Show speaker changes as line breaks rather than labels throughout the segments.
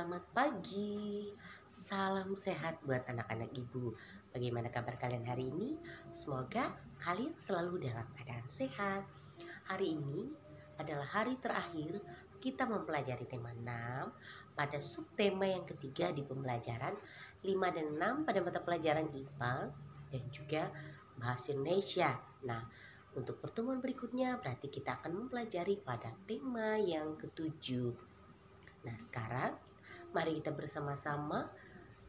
Selamat pagi, salam sehat buat anak-anak ibu. Bagaimana kabar kalian hari ini? Semoga kalian selalu dalam keadaan sehat. Hari ini adalah hari terakhir kita mempelajari tema 6 pada subtema yang ketiga di pembelajaran 5 dan 6 pada mata pelajaran IPA dan juga Bahasa Indonesia. Nah, untuk pertemuan berikutnya berarti kita akan mempelajari pada tema yang ketujuh. Nah, sekarang mari kita bersama-sama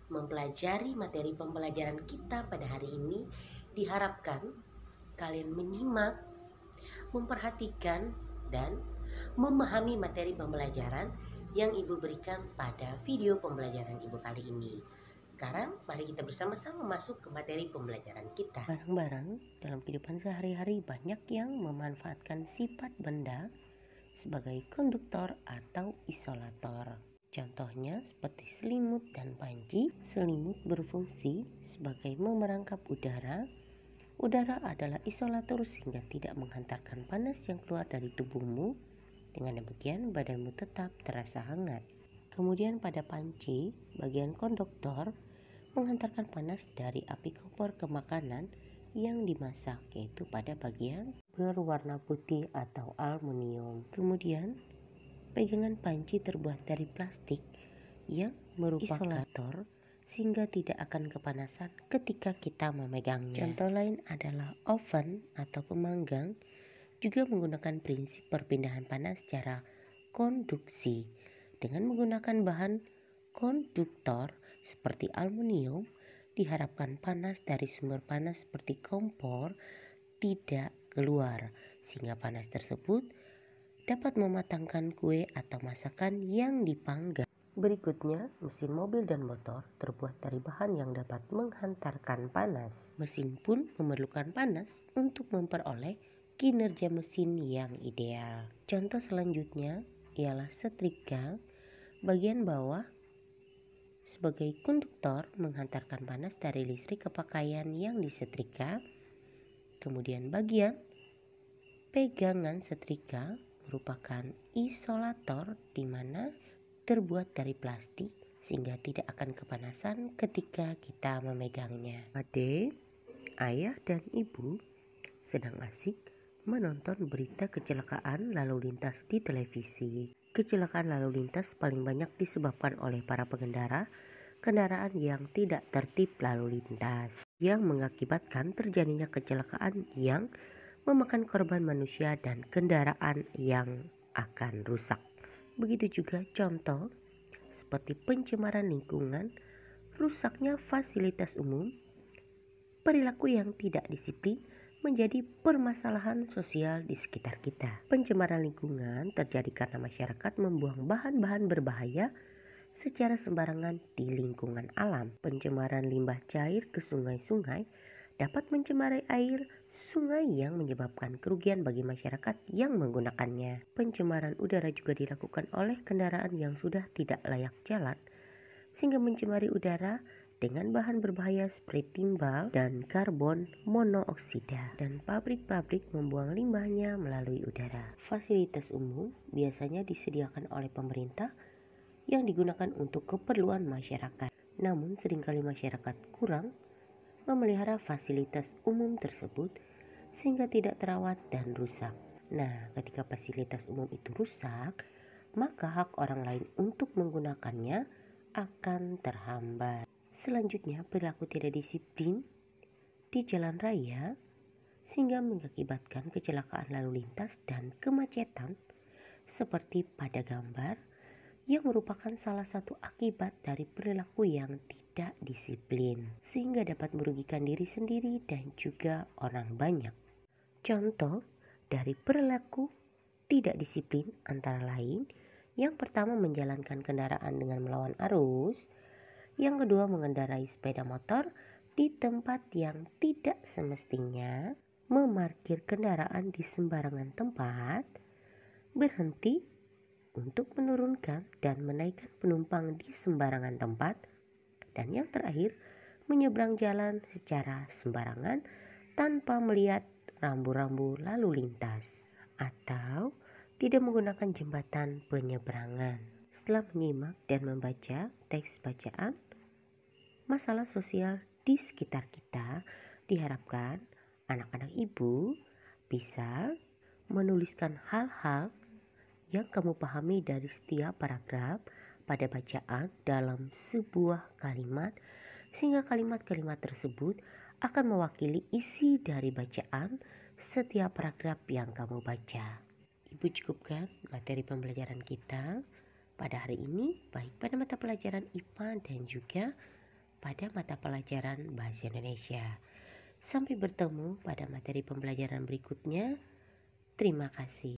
mempelajari materi pembelajaran kita pada hari ini. Diharapkan kalian menyimak, memperhatikan, dan memahami materi pembelajaran yang Ibu berikan pada video pembelajaran Ibu kali ini. Sekarang mari kita bersama-sama masuk ke materi pembelajaran kita. Barang-barang dalam kehidupan sehari-hari banyak yang memanfaatkan sifat benda sebagai konduktor atau isolator. Contohnya seperti selimut dan panci. Selimut berfungsi sebagai memerangkap udara. Udara adalah isolator sehingga tidak menghantarkan panas yang keluar dari tubuhmu. Dengan demikian badanmu tetap terasa hangat. Kemudian pada panci, bagian konduktor menghantarkan panas dari api kompor ke makanan yang dimasak, yaitu pada bagian berwarna putih atau aluminium. Kemudian pegangan panci terbuat dari plastik yang merupakan isolator sehingga tidak akan kepanasan ketika kita memegangnya. Contoh lain adalah oven atau pemanggang juga menggunakan prinsip perpindahan panas secara konduksi. Dengan menggunakan bahan konduktor seperti aluminium, diharapkan panas dari sumber panas seperti kompor tidak keluar, sehingga panas tersebut dapat mematangkan kue atau masakan yang dipanggang. Berikutnya, mesin mobil dan motor terbuat dari bahan yang dapat menghantarkan panas. Mesin pun memerlukan panas untuk memperoleh kinerja mesin yang ideal. Contoh selanjutnya ialah setrika. Bagian bawah sebagai konduktor menghantarkan panas dari listrik ke pakaian yang disetrika. Kemudian bagian pegangan setrika merupakan isolator di mana terbuat dari plastik sehingga tidak akan kepanasan ketika kita memegangnya. Adik, ayah, dan ibu sedang asik menonton berita kecelakaan lalu lintas di televisi. Kecelakaan lalu lintas paling banyak disebabkan oleh para pengendara kendaraan yang tidak tertib lalu lintas, yang mengakibatkan terjadinya kecelakaan yang memakan korban manusia dan kendaraan yang akan rusak. Begitu juga contoh seperti pencemaran lingkungan, rusaknya fasilitas umum, perilaku yang tidak disiplin menjadi permasalahan sosial di sekitar kita. Pencemaran lingkungan terjadi karena masyarakat membuang bahan-bahan berbahaya secara sembarangan di lingkungan alam. Pencemaran limbah cair ke sungai-sungai dapat mencemari air sungai yang menyebabkan kerugian bagi masyarakat yang menggunakannya. Pencemaran udara juga dilakukan oleh kendaraan yang sudah tidak layak jalan, sehingga mencemari udara dengan bahan berbahaya seperti timbal dan karbon monoksida, dan pabrik-pabrik membuang limbahnya melalui udara. Fasilitas umum biasanya disediakan oleh pemerintah yang digunakan untuk keperluan masyarakat. Namun seringkali masyarakat kurang memelihara fasilitas umum tersebut sehingga tidak terawat dan rusak. Nah, ketika fasilitas umum itu rusak, maka hak orang lain untuk menggunakannya akan terhambat. Selanjutnya, perilaku tidak disiplin di jalan raya sehingga mengakibatkan kecelakaan lalu lintas dan kemacetan seperti pada gambar, yang merupakan salah satu akibat dari perilaku yang tidak disiplin sehingga dapat merugikan diri sendiri dan juga orang banyak. Contoh dari perilaku tidak disiplin antara lain, yang pertama menjalankan kendaraan dengan melawan arus, yang kedua mengendarai sepeda motor di tempat yang tidak semestinya, memarkir kendaraan di sembarangan tempat, berhenti untuk menurunkan dan menaikkan penumpang di sembarangan tempat, dan yang terakhir menyeberang jalan secara sembarangan tanpa melihat rambu-rambu lalu lintas atau tidak menggunakan jembatan penyeberangan. Setelah menyimak dan membaca teks bacaan, masalah sosial di sekitar kita, diharapkan anak-anak ibu bisa menuliskan hal-hal yang kamu pahami dari setiap paragraf pada bacaan dalam sebuah kalimat, sehingga kalimat-kalimat tersebut akan mewakili isi dari bacaan setiap paragraf yang kamu baca. Ibu cukupkan materi pembelajaran kita pada hari ini, baik pada mata pelajaran IPA dan juga pada mata pelajaran Bahasa Indonesia. Sampai bertemu pada materi pembelajaran berikutnya. Terima kasih.